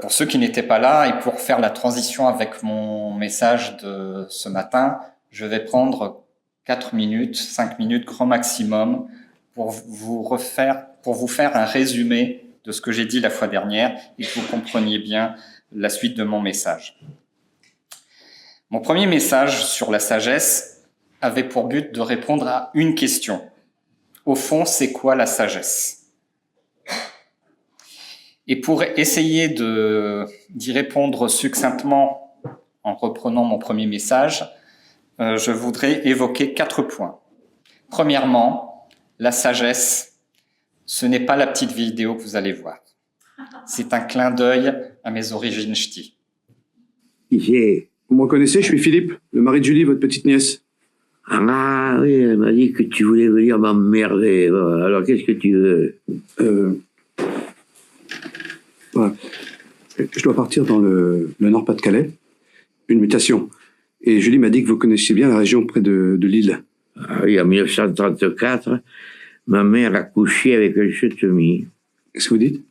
Pour ceux qui n'étaient pas là et pour faire la transition avec mon message de ce matin, je vais prendre 4 minutes, 5 minutes grand maximum pour vous faire un résumé de ce que j'ai dit la fois dernière et que vous compreniez bien la suite de mon message. Mon premier message sur la sagesse avait pour but de répondre à une question. Au fond, c'est quoi la sagesse ? Et pour essayer d'y répondre succinctement en reprenant mon premier message, je voudrais évoquer 4 points. Premièrement, la sagesse, ce n'est pas la petite vidéo que vous allez voir. C'est un clin d'œil à mes origines ch'tis. Vous me reconnaissez, je suis Philippe, le mari de Julie, votre petite nièce. Ah oui, elle m'a dit que tu voulais venir m'emmerder. Alors qu'est-ce que tu veux ? Voilà. Je dois partir dans le Nord-Pas-de-Calais, une mutation. Et Julie m'a dit que vous connaissiez bien la région près de Lille. Ah oui, en 1934, ma mère a couché avec un chetemi. Qu'est-ce que vous dites ?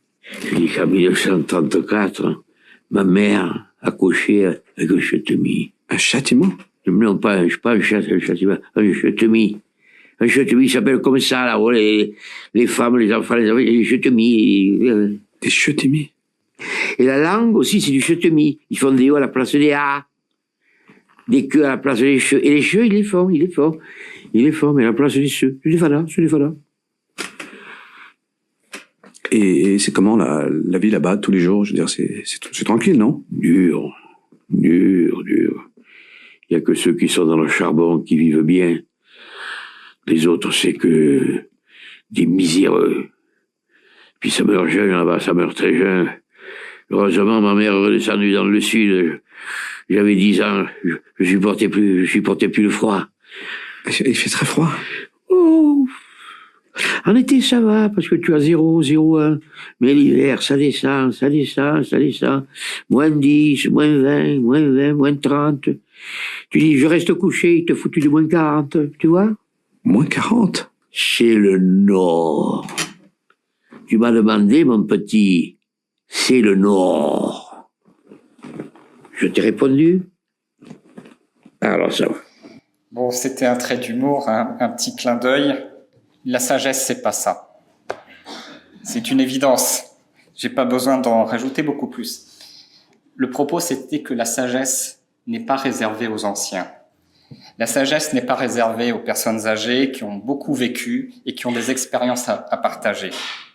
Je dis qu'en 1934, ma mère a couché avec un chetemi. Un châtiment ? Non, pas un châtiment, un chetemi. Un chetemi s'appelle comme ça, là, les femmes, les enfants, les chetemis. Des chetemis ? Et la langue aussi, c'est du chetemi. Ils font des O à la place des A, des queues à la place des cheux. Et les cheux, ils les font, mais à la place des cheux. Je les fais là. Et c'est comment la vie là-bas, tous les jours ? Je veux dire, c'est tranquille, non ? Dur. Il y a que ceux qui sont dans le charbon qui vivent bien. Les autres, c'est que des miséreux. Puis ça meurt jeune là-bas, ça meurt très jeune. Heureusement, ma mère est redescendue dans le sud. J'avais 10 ans, je supportais plus le froid. Il fait très froid. Oh. En été, ça va, parce que tu as 0, 0,1. Mais l'hiver, ça descend. Moins 10, moins 20, moins 30. Tu dis, je reste couché, il te foutu de moins 40, tu vois ? Moins 40 ? C'est le Nord. Tu m'as demandé, mon petit, c'est le Nord. Je t'ai répondu ? Alors ça va. Bon, c'était un trait d'humour, hein, un petit clin d'œil. La sagesse, c'est pas ça. C'est une évidence. J'ai pas besoin d'en rajouter beaucoup plus. Le propos, c'était que la sagesse n'est pas réservée aux anciens. La sagesse n'est pas réservée aux personnes âgées qui ont beaucoup vécu et qui ont des expériences à partager.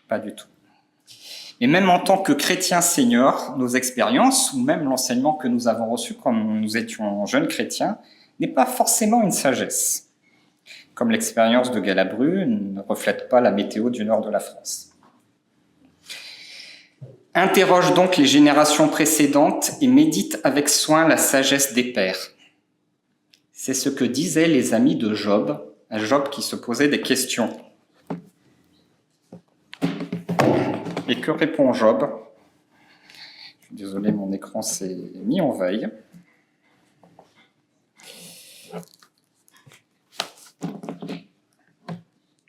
Pas du tout. Et même en tant que chrétiens seniors, nos expériences, ou même l'enseignement que nous avons reçu quand nous étions jeunes chrétiens, n'est pas forcément une sagesse. Comme l'expérience de Galabru ne reflète pas la météo du nord de la France. Interroge donc les générations précédentes et médite avec soin la sagesse des pères. C'est ce que disaient les amis de Job, un Job qui se posait des questions. Et que répond Job ? Je suis désolé, mon écran s'est mis en veille.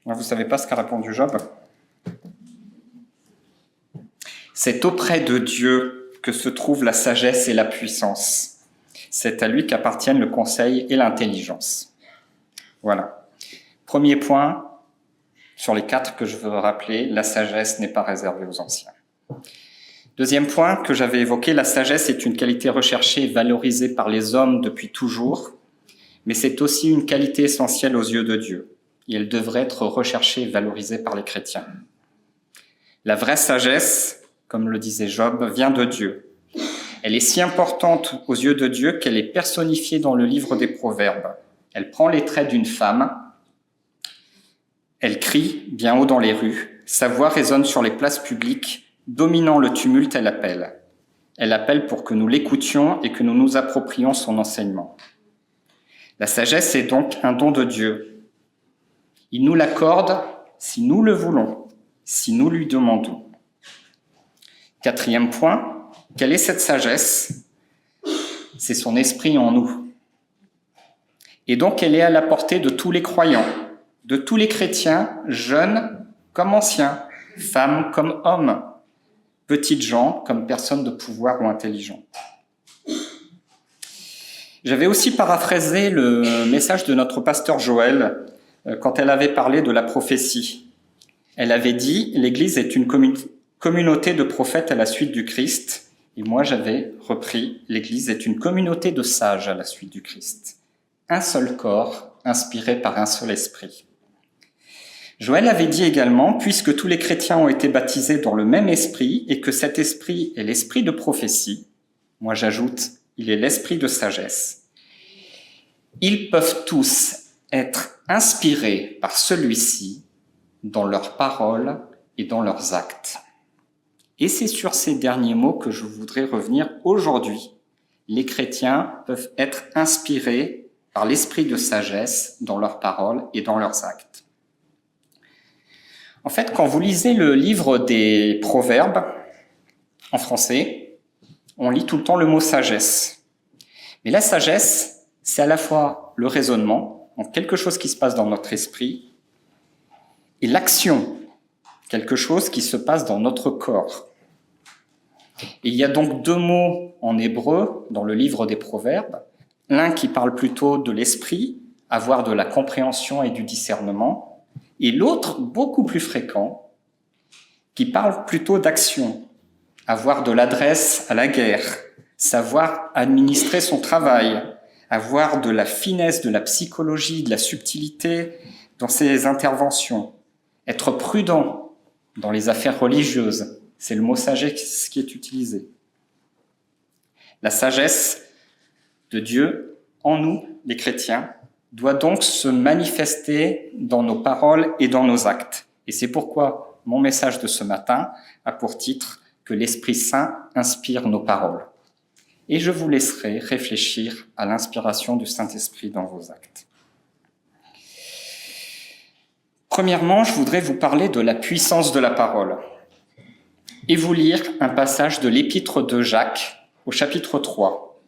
Vous ne savez pas ce qu'a répondu Job ? C'est auprès de Dieu que se trouvent la sagesse et la puissance. C'est à lui qu'appartiennent le conseil et l'intelligence. Voilà. Premier point, sur les 4 que je veux rappeler, la sagesse n'est pas réservée aux anciens. Deuxième point que j'avais évoqué, la sagesse est une qualité recherchée et valorisée par les hommes depuis toujours, mais c'est aussi une qualité essentielle aux yeux de Dieu. Et elle devrait être recherchée et valorisée par les chrétiens. La vraie sagesse, comme le disait Job, vient de Dieu. Elle est si importante aux yeux de Dieu qu'elle est personnifiée dans le livre des Proverbes. Elle prend les traits d'une femme, elle crie bien haut dans les rues, sa voix résonne sur les places publiques, dominant le tumulte, elle appelle. Elle appelle pour que nous l'écoutions et que nous nous approprions son enseignement. La sagesse est donc un don de Dieu. Il nous l'accorde si nous le voulons, si nous lui demandons. 4e point, quelle est cette sagesse ? C'est son esprit en nous. Et donc, elle est à la portée de tous les croyants, de tous les chrétiens, jeunes comme anciens, femmes comme hommes. petites gens comme personnes de pouvoir ou intelligentes. J'avais aussi paraphrasé le message de notre pasteur Joël quand elle avait parlé de la prophétie. Elle avait dit « L'Église est une communauté de prophètes à la suite du Christ ». Et moi, j'avais repris « L'Église est une communauté de sages à la suite du Christ ». Un seul corps, inspiré par un seul esprit. Joël avait dit également « Puisque tous les chrétiens ont été baptisés dans le même esprit et que cet esprit est l'esprit de prophétie », moi j'ajoute « il est l'esprit de sagesse », ils peuvent tous être inspirés par celui-ci dans leurs paroles et dans leurs actes. Et c'est sur ces derniers mots que je voudrais revenir aujourd'hui. Les chrétiens peuvent être inspirés par l'esprit de sagesse dans leurs paroles et dans leurs actes. En fait, quand vous lisez le livre des Proverbes en français, on lit tout le temps le mot sagesse. Mais la sagesse, c'est à la fois le raisonnement, donc quelque chose qui se passe dans notre esprit, et l'action, quelque chose qui se passe dans notre corps. Et il y a donc deux mots en hébreu dans le livre des Proverbes, l'un qui parle plutôt de l'esprit, avoir de la compréhension et du discernement, et l'autre, beaucoup plus fréquent, qui parle plutôt d'action, avoir de l'adresse à la guerre, savoir administrer son travail, avoir de la finesse, de la psychologie, de la subtilité dans ses interventions, être prudent dans les affaires religieuses. C'est le mot sagesse qui est utilisé. La sagesse de Dieu en nous, les chrétiens, doit donc se manifester dans nos paroles et dans nos actes. Et c'est pourquoi mon message de ce matin a pour titre que l'Esprit Saint inspire nos paroles. Et je vous laisserai réfléchir à l'inspiration du Saint-Esprit dans vos actes. Premièrement, je voudrais vous parler de la puissance de la parole et vous lire un passage de l'Épître de Jacques au chapitre 3.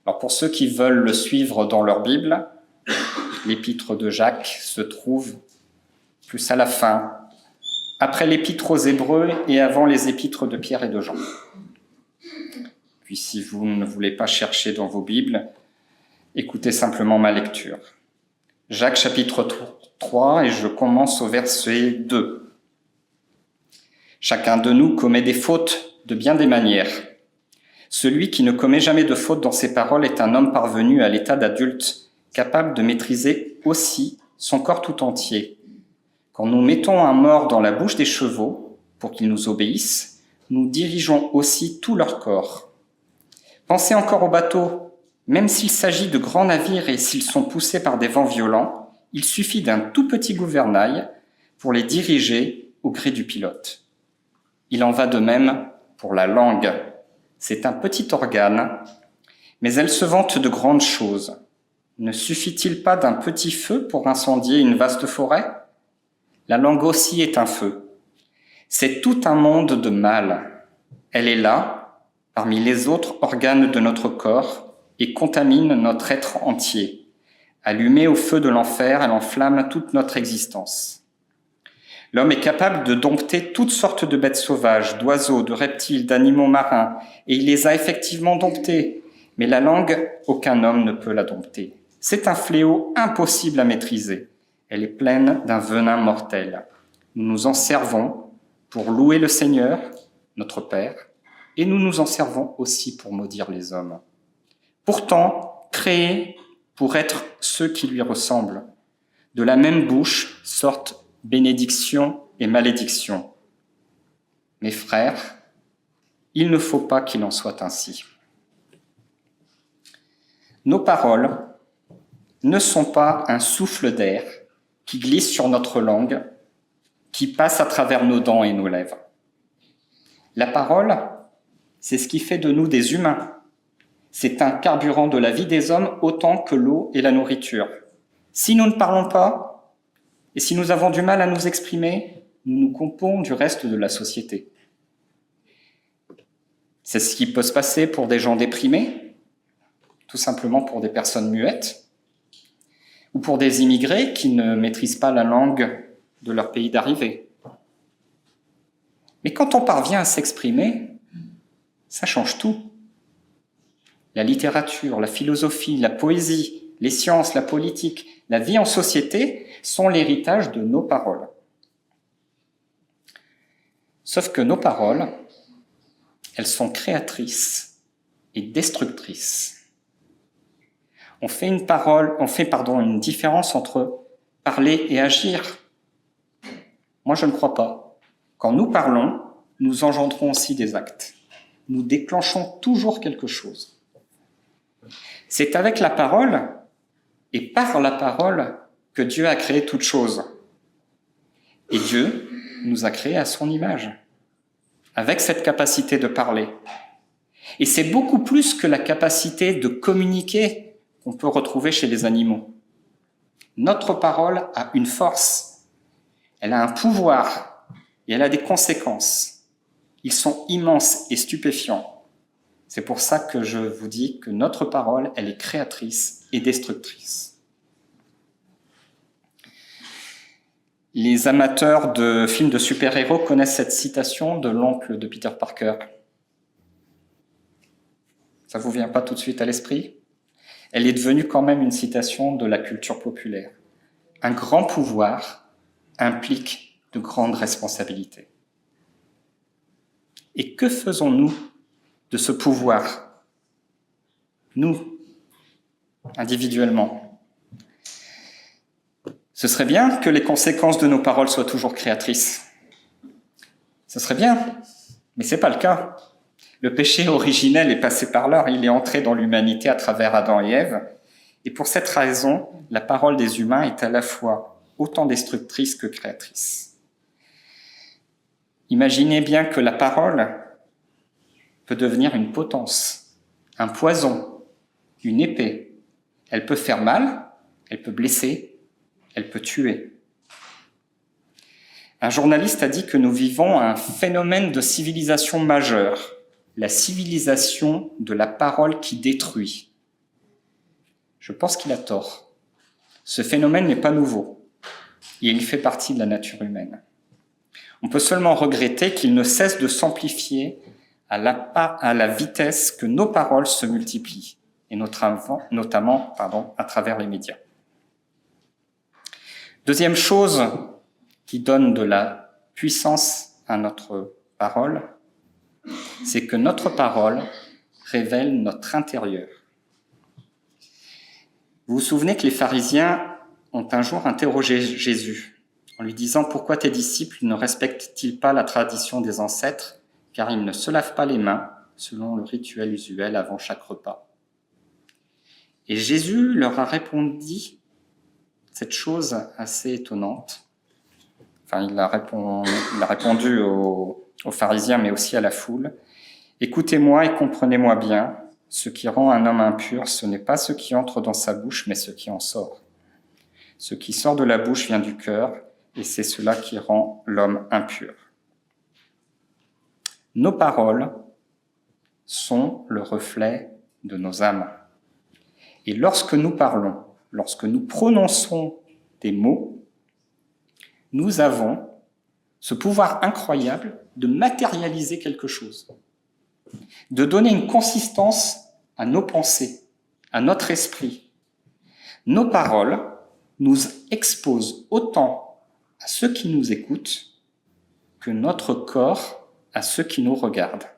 Alors pour ceux qui veulent le suivre dans leur Bible, l'Épître de Jacques se trouve plus à la fin, après l'Épître aux Hébreux et avant les Épîtres de Pierre et de Jean. Puis si vous ne voulez pas chercher dans vos Bibles, écoutez simplement ma lecture. Jacques chapitre 3 et je commence au verset 2. Chacun de nous commet des fautes de bien des manières. Celui qui ne commet jamais de faute dans ses paroles est un homme parvenu à l'état d'adulte, capable de maîtriser aussi son corps tout entier. Quand nous mettons un mors dans la bouche des chevaux pour qu'ils nous obéissent, nous dirigeons aussi tout leur corps. Pensez encore aux bateaux. Même s'il s'agit de grands navires et s'ils sont poussés par des vents violents, il suffit d'un tout petit gouvernail pour les diriger au gré du pilote. Il en va de même pour la langue. C'est un petit organe, mais elle se vante de grandes choses. Ne suffit-il pas d'un petit feu pour incendier une vaste forêt ? La langue aussi est un feu. C'est tout un monde de mal. Elle est là, parmi les autres organes de notre corps, et contamine notre être entier. Allumée au feu de l'enfer, elle enflamme toute notre existence. L'homme est capable de dompter toutes sortes de bêtes sauvages, d'oiseaux, de reptiles, d'animaux marins, et il les a effectivement domptés. Mais la langue, aucun homme ne peut la dompter. C'est un fléau impossible à maîtriser. Elle est pleine d'un venin mortel. Nous nous en servons pour louer le Seigneur, notre Père, et nous nous en servons aussi pour maudire les hommes. Pourtant, créés pour être ceux qui lui ressemblent. De la même bouche sortent bénédiction et malédiction. Mes frères, il ne faut pas qu'il en soit ainsi. Nos paroles ne sont pas un souffle d'air qui glisse sur notre langue, qui passe à travers nos dents et nos lèvres. La parole, c'est ce qui fait de nous des humains. C'est un carburant de la vie des hommes autant que l'eau et la nourriture. Si nous ne parlons pas, et si nous avons du mal à nous exprimer, nous nous coupons du reste de la société. C'est ce qui peut se passer pour des gens déprimés, tout simplement pour des personnes muettes, ou pour des immigrés qui ne maîtrisent pas la langue de leur pays d'arrivée. Mais quand on parvient à s'exprimer, ça change tout. La littérature, la philosophie, la poésie, les sciences, la politique, la vie en société sont l'héritage de nos paroles. Sauf que nos paroles, elles sont créatrices et destructrices. On fait une différence entre parler et agir. Moi, je ne crois pas. Quand nous parlons, nous engendrons aussi des actes. Nous déclenchons toujours quelque chose. C'est avec la parole et par la parole que Dieu a créé toute chose. Et Dieu nous a créés à son image, avec cette capacité de parler. Et c'est beaucoup plus que la capacité de communiquer qu'on peut retrouver chez les animaux. Notre parole a une force, elle a un pouvoir et elle a des conséquences. Ils sont immenses et stupéfiants. C'est pour ça que je vous dis que notre parole, elle est créatrice et destructrice. Les amateurs de films de super-héros connaissent cette citation de l'oncle de Peter Parker. Ça ne vous vient pas tout de suite à l'esprit ? Elle est devenue quand même une citation de la culture populaire. Un grand pouvoir implique de grandes responsabilités. Et que faisons-nous de ce pouvoir, nous, individuellement ? Ce serait bien que les conséquences de nos paroles soient toujours créatrices. Ce serait bien, mais ce n'est pas le cas. Le péché originel est passé par là, il est entré dans l'humanité à travers Adam et Ève. Et pour cette raison, la parole des humains est à la fois autant destructrice que créatrice. Imaginez bien que la parole peut devenir une potence, un poison, une épée. Elle peut faire mal, elle peut blesser, elle peut tuer. Un journaliste a dit que nous vivons un phénomène de civilisation majeure, la civilisation de la parole qui détruit. Je pense qu'il a tort. Ce phénomène n'est pas nouveau et il fait partie de la nature humaine. On peut seulement regretter qu'il ne cesse de s'amplifier à la vitesse que nos paroles se multiplient, et notamment à travers les médias. Deuxième chose qui donne de la puissance à notre parole, c'est que notre parole révèle notre intérieur. Vous vous souvenez que les pharisiens ont un jour interrogé Jésus en lui disant « Pourquoi tes disciples ne respectent-ils pas la tradition des ancêtres, car ils ne se lavent pas les mains selon le rituel usuel avant chaque repas ?» Et Jésus leur a répondu cette chose assez étonnante. Enfin, il a répondu aux pharisiens, mais aussi à la foule. « Écoutez-moi et comprenez-moi bien, ce qui rend un homme impur, ce n'est pas ce qui entre dans sa bouche, mais ce qui en sort. Ce qui sort de la bouche vient du cœur, et c'est cela qui rend l'homme impur. » Nos paroles sont le reflet de nos âmes. Et lorsque nous parlons, lorsque nous prononçons des mots, nous avons ce pouvoir incroyable de matérialiser quelque chose, de donner une consistance à nos pensées, à notre esprit. Nos paroles nous exposent autant à ceux qui nous écoutent que notre corps à ceux qui nous regardent.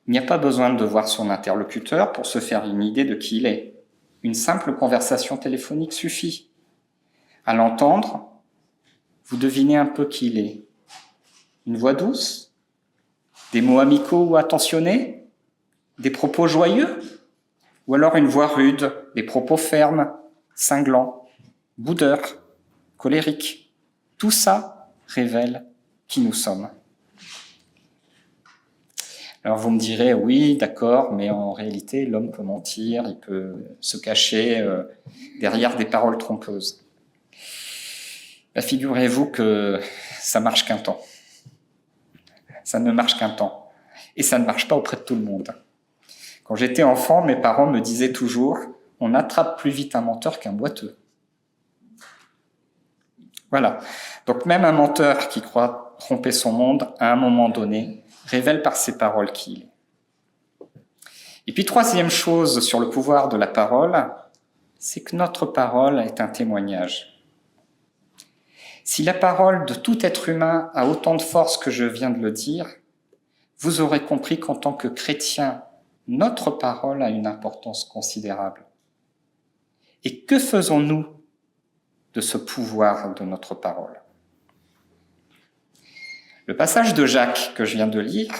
Il n'y a pas besoin de voir son interlocuteur pour se faire une idée de qui il est. Une simple conversation téléphonique suffit. À l'entendre, vous devinez un peu qui il est. Une voix douce, des mots amicaux ou attentionnés, des propos joyeux, ou alors une voix rude, des propos fermes, cinglants, boudeurs, colériques. Tout ça révèle qui nous sommes. Alors vous me direz, oui, d'accord, mais en réalité, l'homme peut mentir, il peut se cacher derrière des paroles trompeuses. Figurez-vous que ça marche qu'un temps. Ça ne marche qu'un temps. Et ça ne marche pas auprès de tout le monde. Quand j'étais enfant, mes parents me disaient toujours, on attrape plus vite un menteur qu'un boiteux. Voilà. Donc même un menteur qui croit tromper son monde à un moment donné, révèle par ses paroles qui il est. Et puis troisième chose sur le pouvoir de la parole, c'est que notre parole est un témoignage. Si la parole de tout être humain a autant de force que je viens de le dire, vous aurez compris qu'en tant que chrétien, notre parole a une importance considérable. Et que faisons-nous de ce pouvoir de notre parole ? Le passage de Jacques que je viens de lire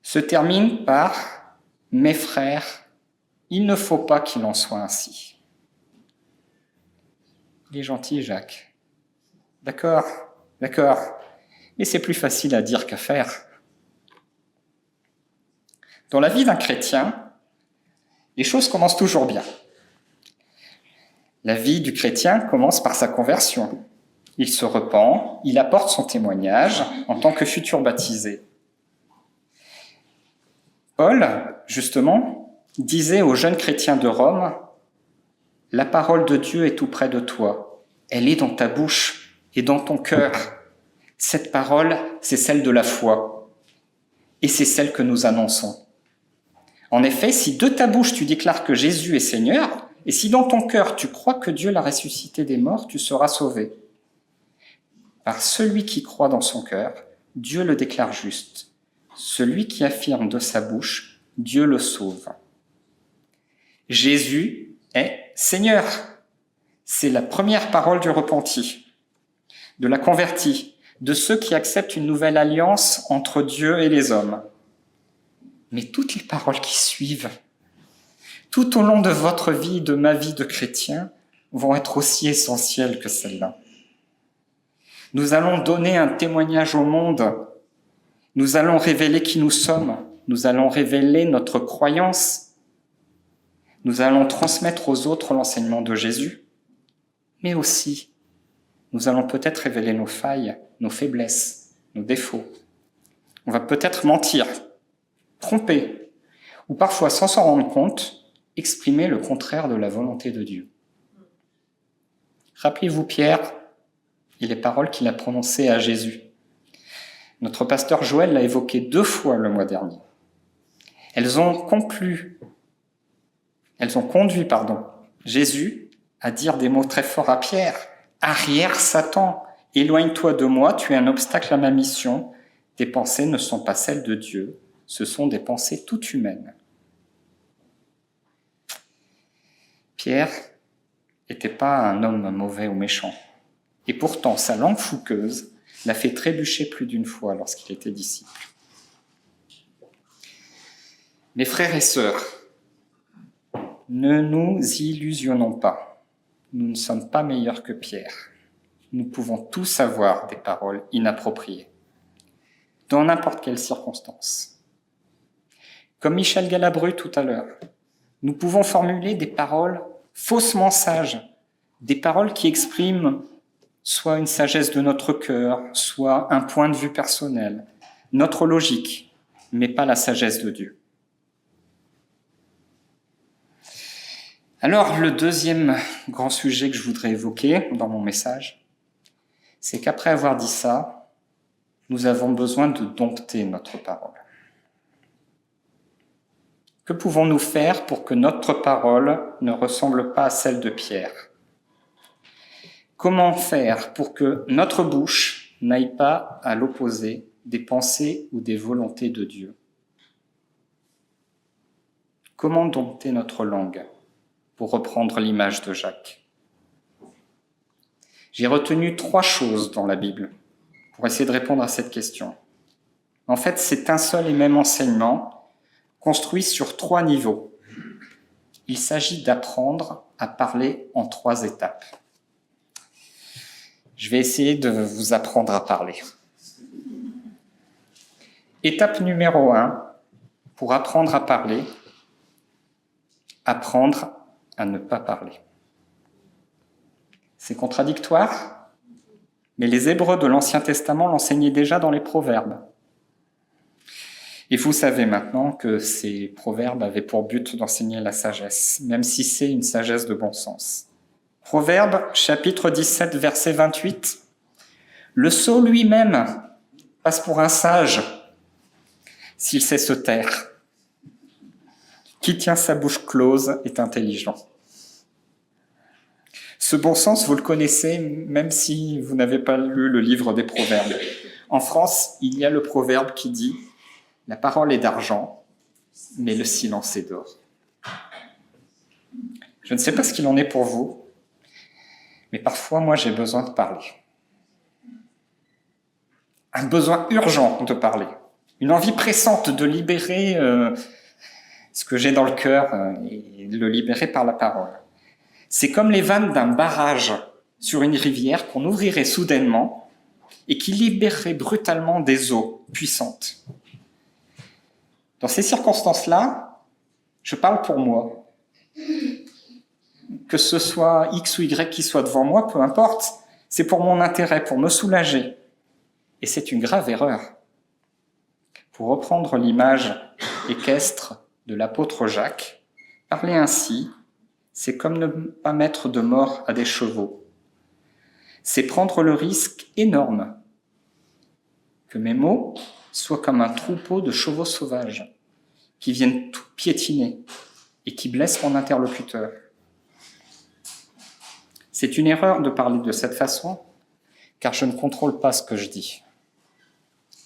se termine par « Mes frères, il ne faut pas qu'il en soit ainsi ». Il est gentil, Jacques. D'accord, mais c'est plus facile à dire qu'à faire. Dans la vie d'un chrétien, les choses commencent toujours bien. La vie du chrétien commence par sa conversion. Il se repent, il apporte son témoignage en tant que futur baptisé. Paul, justement, disait aux jeunes chrétiens de Rome, « La parole de Dieu est tout près de toi, elle est dans ta bouche et dans ton cœur. Cette parole, c'est celle de la foi, et c'est celle que nous annonçons. En effet, si de ta bouche tu déclares que Jésus est Seigneur, et si dans ton cœur tu crois que Dieu l'a ressuscité des morts, tu seras sauvé. Par celui qui croit dans son cœur, Dieu le déclare juste. Celui qui affirme de sa bouche, Dieu le sauve. » Jésus est Seigneur. C'est la première parole du repenti, de la convertie, de ceux qui acceptent une nouvelle alliance entre Dieu et les hommes. Mais toutes les paroles qui suivent, tout au long de votre vie, de ma vie de chrétien, vont être aussi essentielles que celles-là. Nous allons donner un témoignage au monde. Nous allons révéler qui nous sommes. Nous allons révéler notre croyance. Nous allons transmettre aux autres l'enseignement de Jésus. Mais aussi, nous allons peut-être révéler nos failles, nos faiblesses, nos défauts. On va peut-être mentir, tromper, ou parfois, sans s'en rendre compte, exprimer le contraire de la volonté de Dieu. Rappelez-vous Pierre et les paroles qu'il a prononcées à Jésus. Notre pasteur Joël l'a évoqué 2 fois le mois dernier. Elles ont conduit, Jésus à dire des mots très forts à Pierre. « Arrière Satan, éloigne-toi de moi, tu es un obstacle à ma mission. Tes pensées ne sont pas celles de Dieu, ce sont des pensées toutes humaines. » Pierre n'était pas un homme mauvais ou méchant. Et pourtant, sa langue fougueuse l'a fait trébucher plus d'une fois lorsqu'il était disciple. Mes frères et sœurs, ne nous illusionnons pas. Nous ne sommes pas meilleurs que Pierre. Nous pouvons tous avoir des paroles inappropriées, dans n'importe quelle circonstance. Comme Michel Galabru tout à l'heure, nous pouvons formuler des paroles faussement sages, des paroles qui expriment soit une sagesse de notre cœur, soit un point de vue personnel, notre logique, mais pas la sagesse de Dieu. Alors, le deuxième grand sujet que je voudrais évoquer dans mon message, c'est qu'après avoir dit ça, nous avons besoin de dompter notre parole. Que pouvons-nous faire pour que notre parole ne ressemble pas à celle de Pierre ? Comment faire pour que notre bouche n'aille pas à l'opposé des pensées ou des volontés de Dieu ? Comment dompter notre langue, pour reprendre l'image de Jacques ? J'ai retenu 3 choses dans la Bible pour essayer de répondre à cette question. En fait, c'est un seul et même enseignement construit sur 3 niveaux. Il s'agit d'apprendre à parler en 3 étapes. Je vais essayer de vous apprendre à parler. Étape numéro 1, pour apprendre à parler, apprendre à ne pas parler. C'est contradictoire, mais les Hébreux de l'Ancien Testament l'enseignaient déjà dans les Proverbes. Et vous savez maintenant que ces proverbes avaient pour but d'enseigner la sagesse, même si c'est une sagesse de bon sens. Proverbe, chapitre 17, verset 28. « Le sot lui-même passe pour un sage s'il sait se taire. Qui tient sa bouche close est intelligent. Ce bon sens, vous le connaissez, même si vous n'avez pas lu le livre des Proverbes. En France, il y a le proverbe qui dit « La parole est d'argent, mais le silence est d'or ». Je ne sais pas ce qu'il en est pour vous, mais parfois, moi, j'ai besoin de parler. Un besoin urgent de parler. Une envie pressante de libérer ce que j'ai dans le cœur et de le libérer par la parole. C'est comme les vannes d'un barrage sur une rivière qu'on ouvrirait soudainement et qui libérerait brutalement des eaux puissantes. Dans ces circonstances-là, je parle pour moi. Que ce soit X ou Y qui soit devant moi, peu importe, c'est pour mon intérêt, pour me soulager. Et c'est une grave erreur. Pour reprendre l'image équestre de l'apôtre Jacques, parler ainsi, c'est comme ne pas mettre de mort à des chevaux. C'est prendre le risque énorme que mes mots soient comme un troupeau de chevaux sauvages qui viennent tout piétiner et qui blessent mon interlocuteur. C'est une erreur de parler de cette façon, car je ne contrôle pas ce que je dis.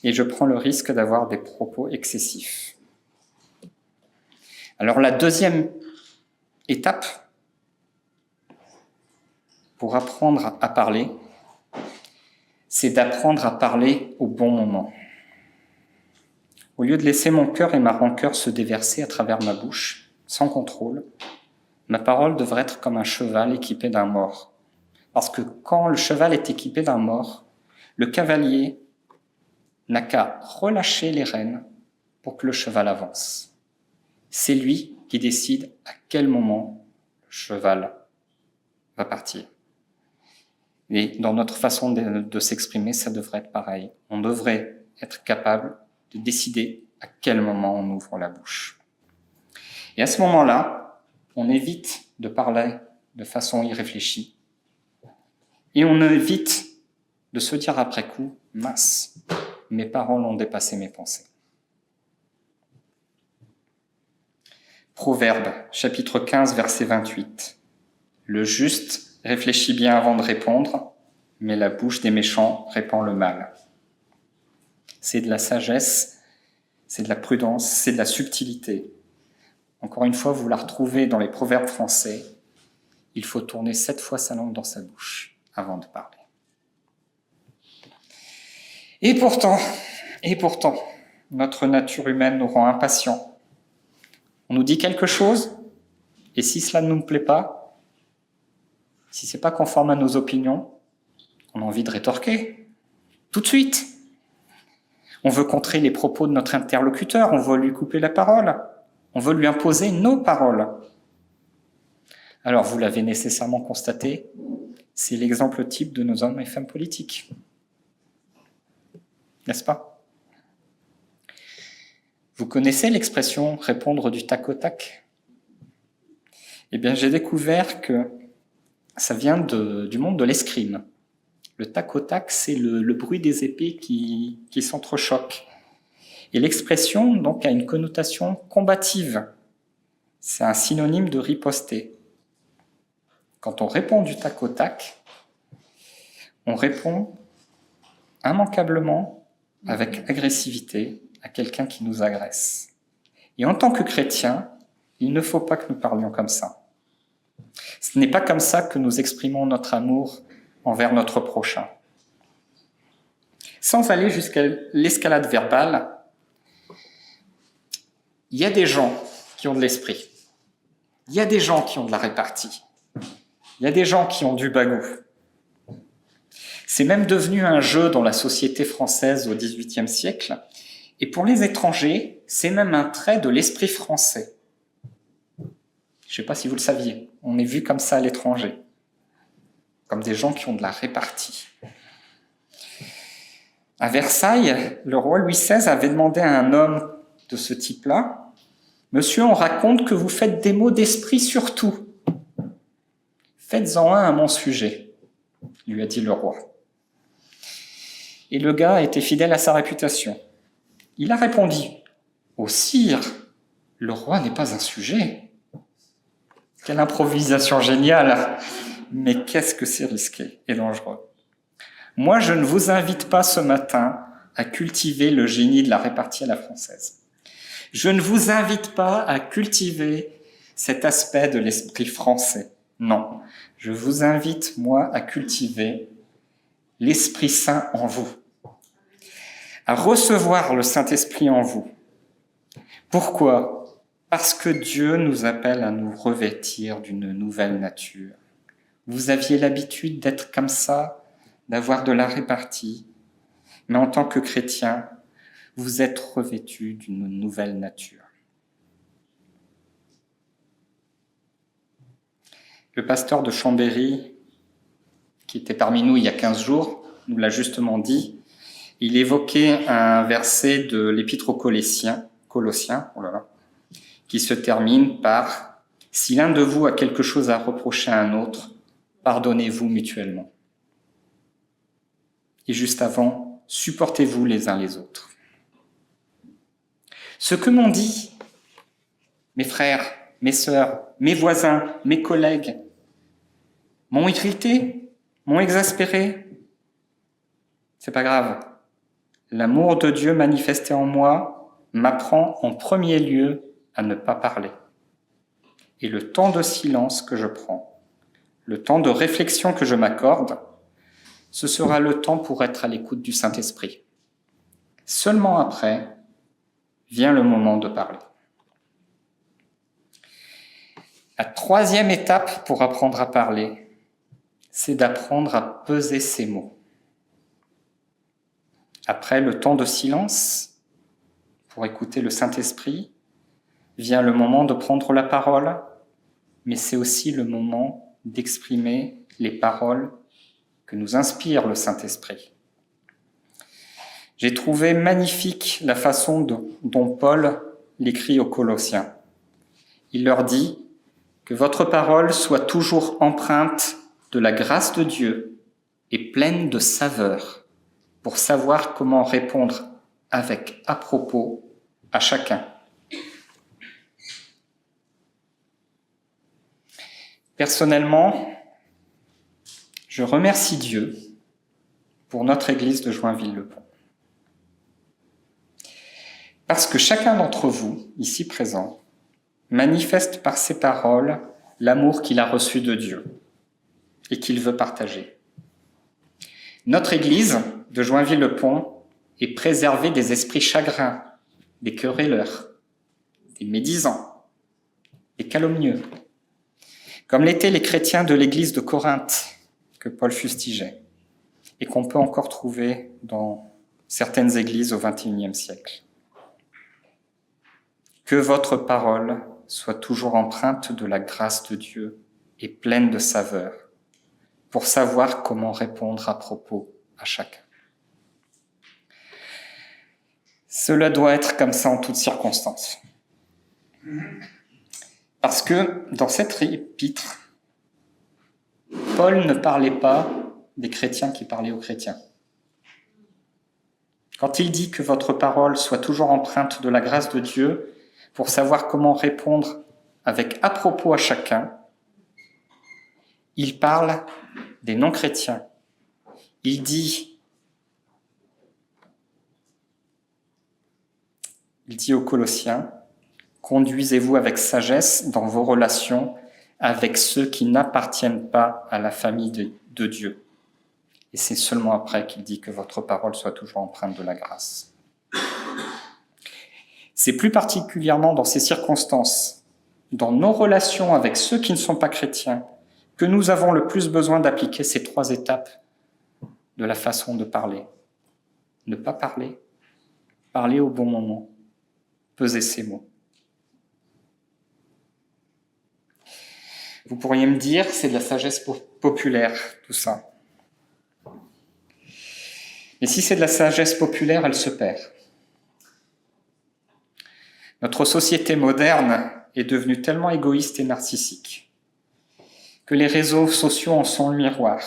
Et je prends le risque d'avoir des propos excessifs. Alors la deuxième étape pour apprendre à parler, c'est d'apprendre à parler au bon moment. Au lieu de laisser mon cœur et ma rancœur se déverser à travers ma bouche, sans contrôle, ma parole devrait être comme un cheval équipé d'un mors. Parce que quand le cheval est équipé d'un mors, le cavalier n'a qu'à relâcher les rênes pour que le cheval avance. C'est lui qui décide à quel moment le cheval va partir. Et dans notre façon de s'exprimer, ça devrait être pareil. On devrait être capable de décider à quel moment on ouvre la bouche. Et à ce moment-là, on évite de parler de façon irréfléchie. Et on évite de se dire après coup, mince, mes paroles ont dépassé mes pensées. Proverbe, chapitre 15, verset 28. Le juste réfléchit bien avant de répondre, mais la bouche des méchants répand le mal. C'est de la sagesse, c'est de la prudence, c'est de la subtilité. Encore une fois, vous la retrouvez dans les proverbes français. Il faut tourner 7 fois sa langue dans sa bouche avant de parler. Et pourtant, notre nature humaine nous rend impatients. On nous dit quelque chose, et si cela ne nous plaît pas, si c'est pas conforme à nos opinions, on a envie de rétorquer, tout de suite. On veut contrer les propos de notre interlocuteur, on veut lui couper la parole, on veut lui imposer nos paroles. Alors, vous l'avez nécessairement constaté, c'est l'exemple type de nos hommes et femmes politiques. N'est-ce pas? Vous connaissez l'expression « répondre du tac au tac » ? Eh bien, j'ai découvert que ça vient du monde de l'escrime. Le tac au tac, c'est le bruit des épées qui s'entrechoquent. Et l'expression, donc, a une connotation combative. C'est un synonyme de riposter. Quand on répond du tac au tac, on répond immanquablement, avec agressivité, à quelqu'un qui nous agresse. Et en tant que chrétien, il ne faut pas que nous parlions comme ça. Ce n'est pas comme ça que nous exprimons notre amour envers notre prochain. Sans aller jusqu'à l'escalade verbale, il y a des gens qui ont de l'esprit. Il y a des gens qui ont de la répartie. Il y a des gens qui ont du bagou. C'est même devenu un jeu dans la société française au XVIIIe siècle. Et pour les étrangers, c'est même un trait de l'esprit français. Je ne sais pas si vous le saviez, on est vu comme ça à l'étranger, comme des gens qui ont de la répartie. À Versailles, le roi Louis XVI avait demandé à un homme de ce type-là, « Monsieur, on raconte que vous faites des mots d'esprit sur tout. Faites-en un à mon sujet, lui a dit le roi. Et le gars était fidèle à sa réputation. Il a répondu « Ô sire, le roi n'est pas un sujet. » Quelle improvisation géniale! Mais qu'est-ce que c'est risqué et dangereux. Moi, je ne vous invite pas ce matin à cultiver le génie de la répartie à la française. Je ne vous invite pas à cultiver cet aspect de l'esprit français. Non, je vous invite, moi, à cultiver l'Esprit Saint en vous, à recevoir le Saint-Esprit en vous. Pourquoi ? Parce que Dieu nous appelle à nous revêtir d'une nouvelle nature. Vous aviez l'habitude d'être comme ça, d'avoir de la répartie, mais en tant que chrétien, vous êtes revêtus d'une nouvelle nature. Le pasteur de Chambéry, qui était parmi nous il y a 15 jours, nous l'a justement dit. Il évoquait un verset de l'Épître aux Colossiens, qui se termine par « Si l'un de vous a quelque chose à reprocher à un autre, pardonnez-vous mutuellement. » Et juste avant, « Supportez-vous les uns les autres. » Ce que m'ont dit mes frères, mes sœurs, mes voisins, mes collègues, m'ont irrité, m'ont exaspéré. C'est pas grave. L'amour de Dieu manifesté en moi m'apprend en premier lieu à ne pas parler. Et le temps de silence que je prends, le temps de réflexion que je m'accorde, ce sera le temps pour être à l'écoute du Saint-Esprit. Seulement après, vient le moment de parler. La troisième étape pour apprendre à parler, c'est d'apprendre à peser ses mots. Après le temps de silence, pour écouter le Saint-Esprit, vient le moment de prendre la parole, mais c'est aussi le moment d'exprimer les paroles que nous inspire le Saint-Esprit. J'ai trouvé magnifique la façon dont Paul l'écrit aux Colossiens. Il leur dit que votre parole soit toujours empreinte de la grâce de Dieu et pleine de saveur pour savoir comment répondre avec à propos à chacun. Personnellement, je remercie Dieu pour notre église de Joinville-le-Pont. Parce que chacun d'entre vous, ici présent, manifeste par ses paroles l'amour qu'il a reçu de Dieu et qu'il veut partager. Notre église de Joinville-le-Pont est préservée des esprits chagrins, des querelleurs, des médisants, des calomnieux, comme l'étaient les chrétiens de l'église de Corinthe que Paul fustigeait et qu'on peut encore trouver dans certaines églises au XXIe siècle. Que votre parole soit toujours empreinte de la grâce de Dieu et pleine de saveur, pour savoir comment répondre à propos à chacun. Cela doit être comme ça en toutes circonstances. Parce que dans cette épître, Paul ne parlait pas des chrétiens qui parlaient aux chrétiens. Quand il dit que votre parole soit toujours empreinte de la grâce de Dieu, pour savoir comment répondre avec à propos à chacun, il parle des non-chrétiens. Il dit aux Colossiens, « Conduisez-vous avec sagesse dans vos relations avec ceux qui n'appartiennent pas à la famille de Dieu. » Et c'est seulement après qu'il dit que votre parole soit toujours empreinte de la grâce. C'est plus particulièrement dans ces circonstances, dans nos relations avec ceux qui ne sont pas chrétiens, que nous avons le plus besoin d'appliquer ces 3 étapes de la façon de parler. Ne pas parler, parler au bon moment, peser ses mots. Vous pourriez me dire, c'est de la sagesse populaire, tout ça. Mais si c'est de la sagesse populaire, elle se perd. Notre société moderne est devenue tellement égoïste et narcissique que les réseaux sociaux en sont le miroir.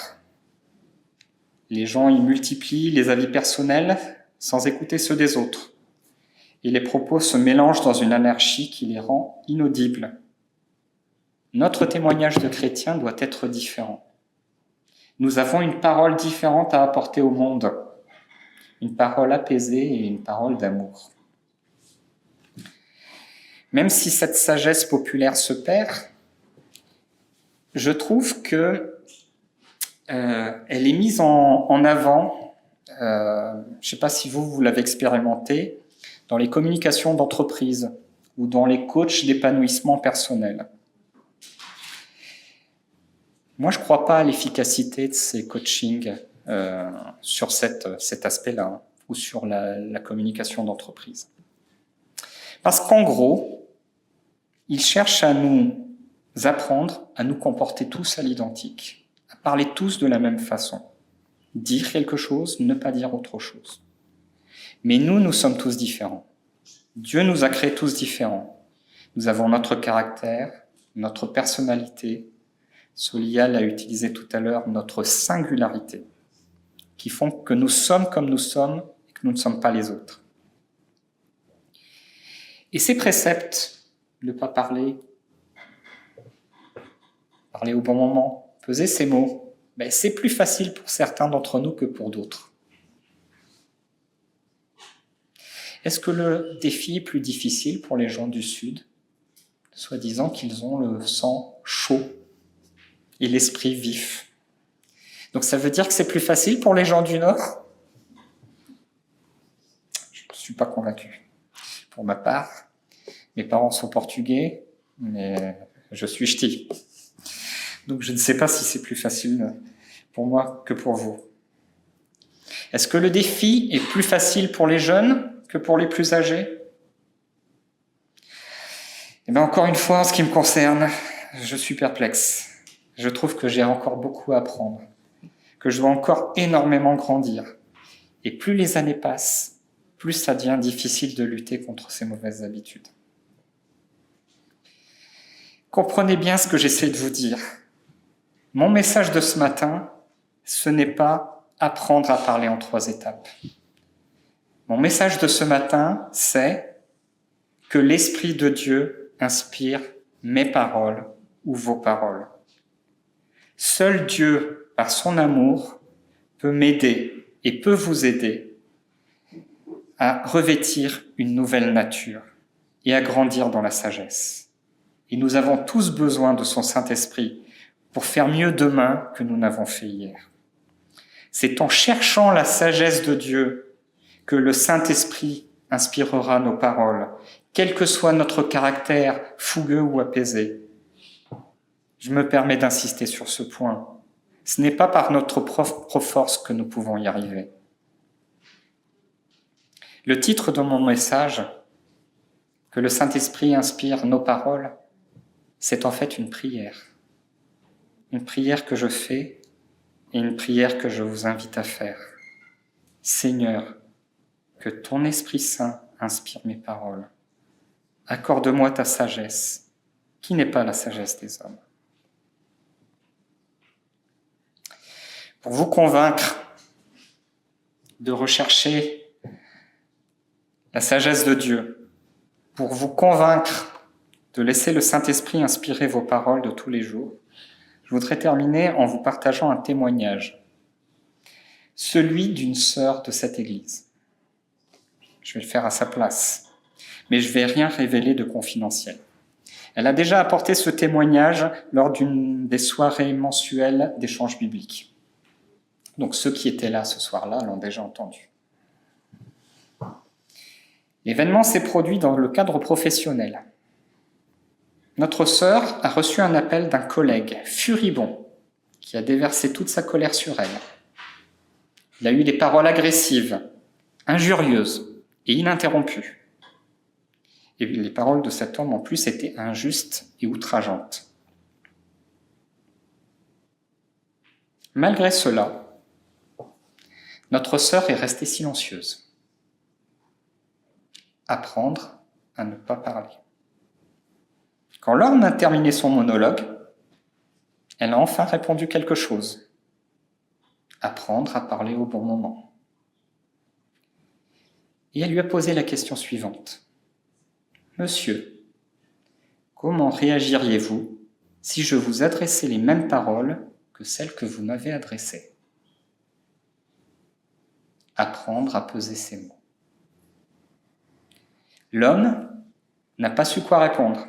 Les gens y multiplient les avis personnels sans écouter ceux des autres. Et les propos se mélangent dans une anarchie qui les rend inaudibles. Notre témoignage de chrétien doit être différent. Nous avons une parole différente à apporter au monde, une parole apaisée et une parole d'amour. Même si cette sagesse populaire se perd, je trouve que elle est mise en avant, je ne sais pas si vous l'avez expérimenté, dans les communications d'entreprise ou dans les coachs d'épanouissement personnel. Moi, je ne crois pas à l'efficacité de ces coachings sur cet aspect-là, ou sur la communication d'entreprise. Parce qu'en gros, ils cherchent à nous apprendre à nous comporter tous à l'identique, à parler tous de la même façon, dire quelque chose, ne pas dire autre chose. Mais nous sommes tous différents. Dieu nous a créés tous différents. Nous avons notre caractère, notre personnalité. Solial a utilisé tout à l'heure notre singularité, qui font que nous sommes comme nous sommes et que nous ne sommes pas les autres. Et ces préceptes, ne pas parler au bon moment, peser ses mots, c'est plus facile pour certains d'entre nous que pour d'autres. Est-ce que le défi est plus difficile pour les gens du Sud, soi-disant qu'ils ont le sang chaud et l'esprit vif? Donc ça veut dire que c'est plus facile pour les gens du Nord? Je ne suis pas convaincu. Pour ma part, mes parents sont portugais, mais je suis ch'ti. Donc je ne sais pas si c'est plus facile pour moi que pour vous. Est-ce que le défi est plus facile pour les jeunes que pour les plus âgés? Eh bien, encore une fois, en ce qui me concerne, je suis perplexe. Je trouve que j'ai encore beaucoup à apprendre, que je dois encore énormément grandir. Et plus les années passent, plus ça devient difficile de lutter contre ces mauvaises habitudes. Comprenez bien ce que j'essaie de vous dire. Mon message de ce matin, ce n'est pas apprendre à parler en 3 étapes. Mon message de ce matin, c'est que l'Esprit de Dieu inspire mes paroles ou vos paroles. Seul Dieu, par son amour, peut m'aider et peut vous aider à revêtir une nouvelle nature et à grandir dans la sagesse. Et nous avons tous besoin de son Saint-Esprit pour faire mieux demain que nous n'avons fait hier. C'est en cherchant la sagesse de Dieu que le Saint-Esprit inspirera nos paroles, quel que soit notre caractère fougueux ou apaisé. Je me permets d'insister sur ce point. Ce n'est pas par notre propre force que nous pouvons y arriver. Le titre de mon message, que le Saint-Esprit inspire nos paroles, c'est en fait une prière. Une prière que je fais et une prière que je vous invite à faire. Seigneur, que ton Esprit Saint inspire mes paroles. Accorde-moi ta sagesse, qui n'est pas la sagesse des hommes. Pour vous convaincre de rechercher la sagesse de Dieu, pour vous convaincre de laisser le Saint-Esprit inspirer vos paroles de tous les jours, je voudrais terminer en vous partageant un témoignage, celui d'une sœur de cette Église. Je vais le faire à sa place, mais je ne vais rien révéler de confidentiel. Elle a déjà apporté ce témoignage lors d'une des soirées mensuelles d'échange biblique. Donc ceux qui étaient là ce soir-là l'ont déjà entendu. L'événement s'est produit dans le cadre professionnel. Notre sœur a reçu un appel d'un collègue furibond qui a déversé toute sa colère sur elle. Il a eu des paroles agressives, injurieuses et ininterrompues. Et les paroles de cet homme, en plus, étaient injustes et outrageantes. Malgré cela, notre sœur est restée silencieuse. Apprendre à ne pas parler. Quand l'homme a terminé son monologue, elle a enfin répondu quelque chose. apprendre à parler au bon moment. Et elle lui a posé la question suivante. « Monsieur, comment réagiriez-vous si je vous adressais les mêmes paroles que celles que vous m'avez adressées ?» Apprendre à peser ses mots. L'homme n'a pas su quoi répondre.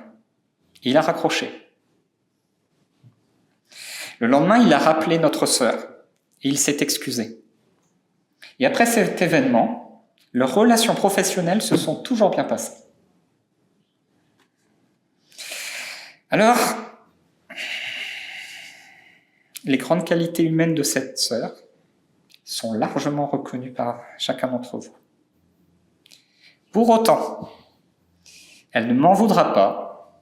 Il a raccroché. Le lendemain, il a rappelé notre sœur et il s'est excusé. Et après cet événement, leurs relations professionnelles se sont toujours bien passées. Alors, les grandes qualités humaines de cette sœur sont largement reconnues par chacun d'entre vous. Pour autant, elle ne m'en voudra pas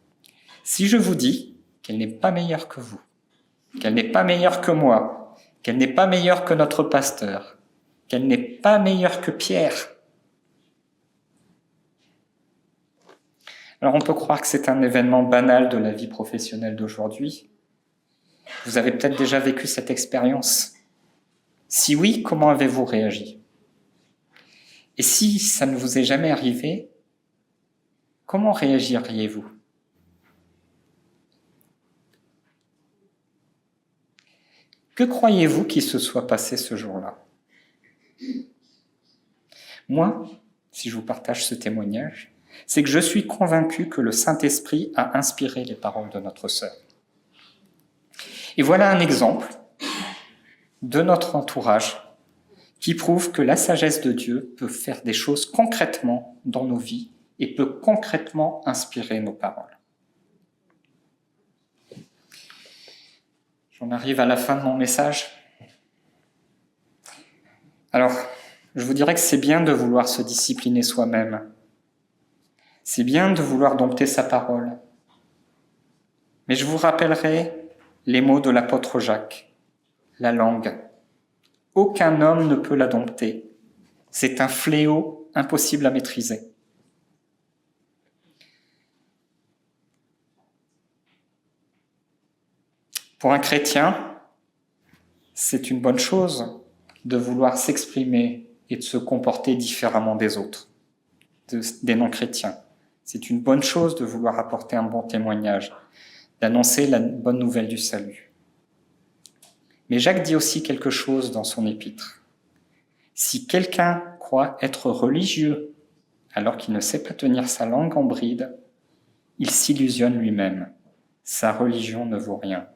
si je vous dis qu'elle n'est pas meilleure que vous, qu'elle n'est pas meilleure que moi, qu'elle n'est pas meilleure que notre pasteur, qu'elle n'est pas meilleure que Pierre. Alors on peut croire que c'est un événement banal de la vie professionnelle d'aujourd'hui. Vous avez peut-être déjà vécu cette expérience. Si oui, comment avez-vous réagi ? Et si ça ne vous est jamais arrivé, comment réagiriez-vous ? Que croyez-vous qu'il se soit passé ce jour-là ? Moi, si je vous partage ce témoignage, c'est que je suis convaincu que le Saint-Esprit a inspiré les paroles de notre sœur. Et voilà un exemple de notre entourage qui prouve que la sagesse de Dieu peut faire des choses concrètement dans nos vies et peut concrètement inspirer nos paroles. J'en arrive à la fin de mon message. Alors, je vous dirais que c'est bien de vouloir se discipliner soi-même. C'est bien de vouloir dompter sa parole. Mais je vous rappellerai les mots de l'apôtre Jacques. La langue. Aucun homme ne peut la dompter. C'est un fléau impossible à maîtriser. Pour un chrétien, c'est une bonne chose de vouloir s'exprimer et de se comporter différemment des autres, des non-chrétiens. C'est une bonne chose de vouloir apporter un bon témoignage, d'annoncer la bonne nouvelle du salut. Mais Jacques dit aussi quelque chose dans son épître. Si quelqu'un croit être religieux alors qu'il ne sait pas tenir sa langue en bride, il s'illusionne lui-même. Sa religion ne vaut rien.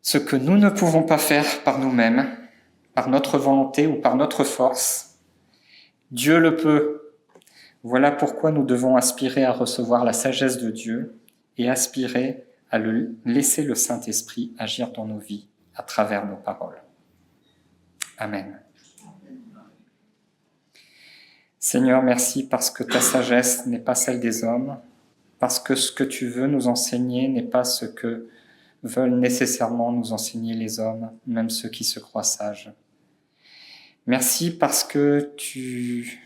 Ce que nous ne pouvons pas faire par nous-mêmes, par notre volonté ou par notre force, Dieu le peut. Voilà pourquoi nous devons aspirer à recevoir la sagesse de Dieu et aspirer à laisser le Saint-Esprit agir dans nos vies à travers nos paroles. Amen. Seigneur, merci parce que ta sagesse n'est pas celle des hommes, parce que ce que tu veux nous enseigner n'est pas ce que veulent nécessairement nous enseigner les hommes, même ceux qui se croient sages. Merci parce que tu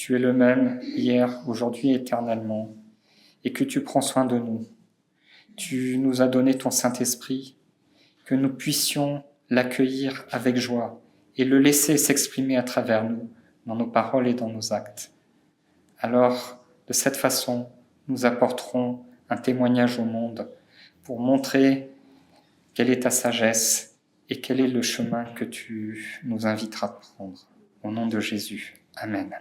es le même hier, aujourd'hui, éternellement, et que tu prends soin de nous. Tu nous as donné ton Saint-Esprit, que nous puissions l'accueillir avec joie et le laisser s'exprimer à travers nous, dans nos paroles et dans nos actes. Alors, de cette façon, nous apporterons un témoignage au monde pour montrer quelle est ta sagesse et quel est le chemin que tu nous inviteras à prendre. Au nom de Jésus. Amen.